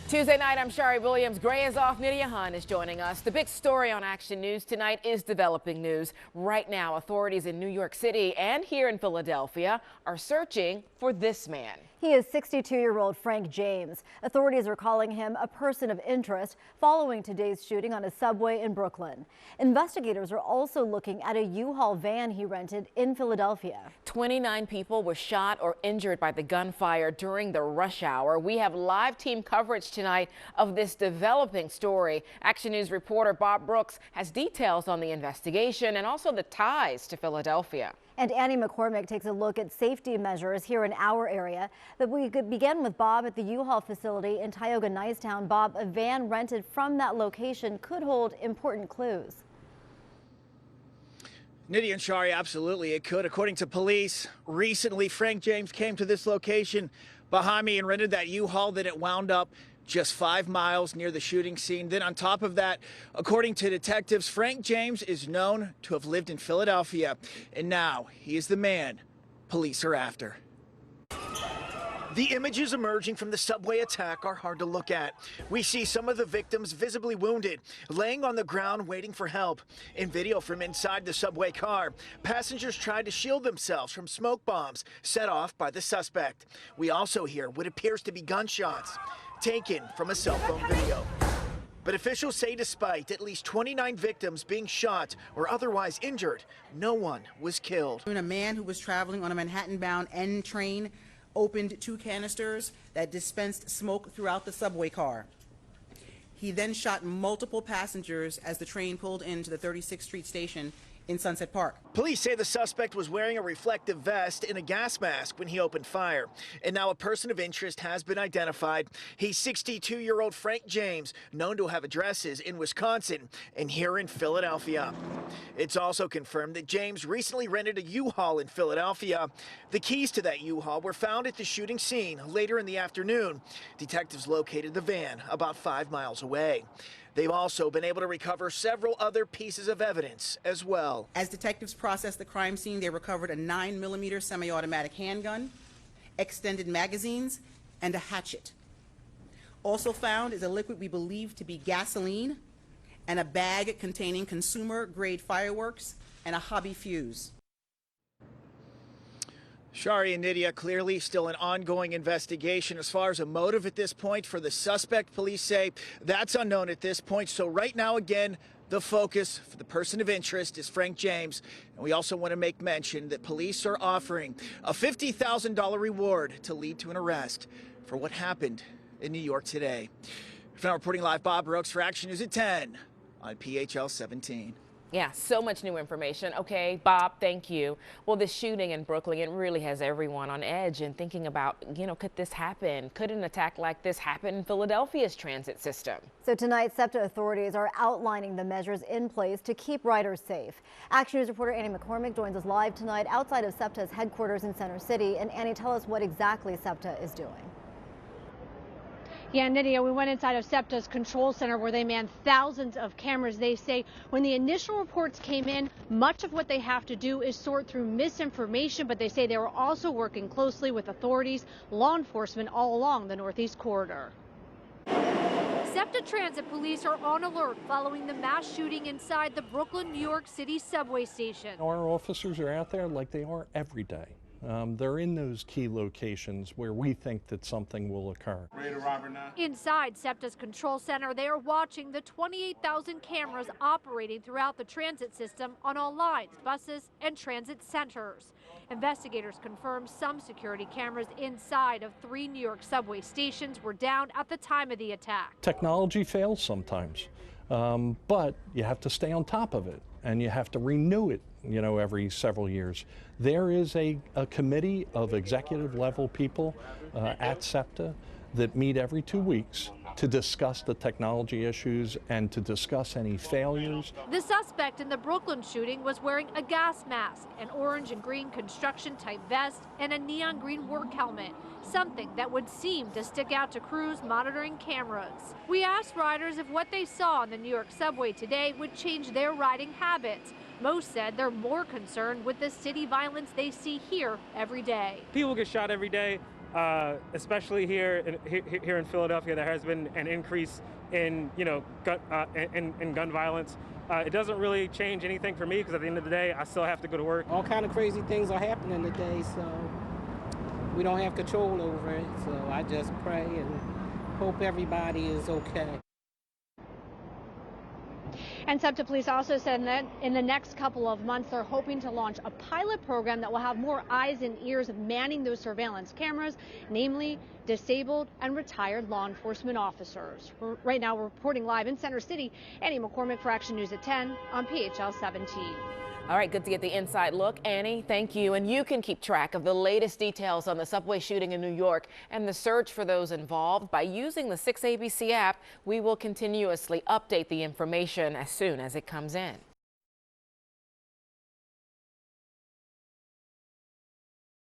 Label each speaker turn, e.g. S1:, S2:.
S1: Tuesday night, I'm Shari Williams. Gray is off. Nydia Hahn is joining us. The big story on Action News tonight is developing news. Right now, authorities in New York City and here in Philadelphia are searching for this man.
S2: He is 62-year-old Frank James. Authorities are calling him a person of interest following today's shooting on a subway in Brooklyn. Investigators are also looking at a U-Haul van he rented in Philadelphia. 29
S1: people were shot or injured by the gunfire during the rush hour. We have live team coverage tonight of this developing story. Action News reporter Bob Brooks has details on the investigation and also the ties to Philadelphia.
S2: And Annie McCormick takes a look at safety measures here in our area. But we could begin with Bob at the U-Haul facility in Tioga Nicetown. Bob, a van rented from that location could hold important clues.
S3: Nydia and Shari, absolutely it could. According to police, recently Frank James came to this location behind me and rented that U-Haul. That it wound up just 5 miles near the shooting scene. Then on top of that, according to detectives, Frank James is known to have lived in Philadelphia, and now he is the man police are after. The images emerging from the subway attack are hard to look at. We see some of the victims visibly wounded, laying on the ground waiting for help. In video from inside the subway car, passengers tried to shield themselves from smoke bombs set off by the suspect. We also hear what appears to be gunshots taken from a cell phone video. But officials say despite at least 29 victims being shot or otherwise injured, no one was killed.
S4: A man who was traveling on a Manhattan-bound N train opened 2 canisters that dispensed smoke throughout the subway car. He then shot multiple passengers as the train pulled into the 36th Street station in Sunset Park.
S3: Police say the suspect was wearing a reflective vest and a gas mask when he opened fire. And now a person of interest has been identified. He's 62-year-old Frank James, known to have addresses in Wisconsin and here in Philadelphia. It's also confirmed that James recently rented a U-Haul in Philadelphia. The keys to that U-Haul were found at the shooting scene later in the afternoon. Detectives located the van about 5 miles away. They've also been able to recover several other pieces of evidence as well.
S4: As detectives processed the crime scene, they recovered a 9mm semi-automatic handgun, extended magazines, and a hatchet. Also found is a liquid we believe to be gasoline and a bag containing consumer-grade fireworks and a hobby fuse.
S3: Shari and Nydia, clearly still an ongoing investigation. As far as a motive at this point for the suspect, police say that's unknown at this point. So right now, again, the focus for the person of interest is Frank James. And we also want to make mention that police are offering a $50,000 reward to lead to an arrest for what happened in New York today. Now reporting live, Bob Brooks for Action News at 10 on PHL 17.
S1: Yeah, so much new information. Okay, Bob, thank you. Well, this shooting in Brooklyn, it really has everyone on edge and thinking about, could this happen? Could an attack like this happen in Philadelphia's transit system?
S2: So tonight, SEPTA authorities are outlining the measures in place to keep riders safe. Action News reporter Annie McCormick joins us live tonight outside of SEPTA's headquarters in Center City. And Annie, tell us what exactly SEPTA is doing.
S5: Yeah, Nydia, we went inside of SEPTA's control center where they man thousands of cameras. They say when the initial reports came in, much of what they have to do is sort through misinformation, but they say they were also working closely with authorities, law enforcement all along the Northeast corridor. SEPTA Transit Police are on alert following the mass shooting inside the Brooklyn, New York City subway station.
S6: Our officers are out there like they are every day. They're in those key locations where we think that something will occur.
S5: Inside SEPTA's control center, they are watching the 28,000 cameras operating throughout the transit system on all lines, buses, and transit centers. Investigators confirm some security cameras inside of 3 New York subway stations were down at the time of the attack.
S6: Technology fails sometimes, but you have to stay on top of it and you have to renew it, every several years. There is a committee of executive level people at SEPTA that meet every 2 weeks to discuss the technology issues and to discuss any failures.
S5: The suspect in the Brooklyn shooting was wearing a gas mask, an orange and green construction type vest, and a neon green work helmet, something that would seem to stick out to crews monitoring cameras. We asked riders if what they saw on the New York subway today would change their riding habits. Most said they're more concerned with the city violence they see here every day.
S7: People get shot every day. especially here in Philadelphia. There has been an increase in gun violence. It doesn't really change anything for me because at the end of the day, I still have to go to work.
S8: All kind of crazy things are happening today, so we don't have control over it. So I just pray and hope everybody is okay.
S5: And SEPTA police also said that in the next couple of months, they're hoping to launch a pilot program that will have more eyes and ears manning those surveillance cameras, namely disabled and retired law enforcement officers. Right now, we're reporting live in Center City. Annie McCormick for Action News at 10 on PHL 17.
S1: All right, good to get the inside look. Annie, thank you. And you can keep track of the latest details on the subway shooting in New York and the search for those involved by using the 6ABC app. We will continuously update the information as soon as it comes in.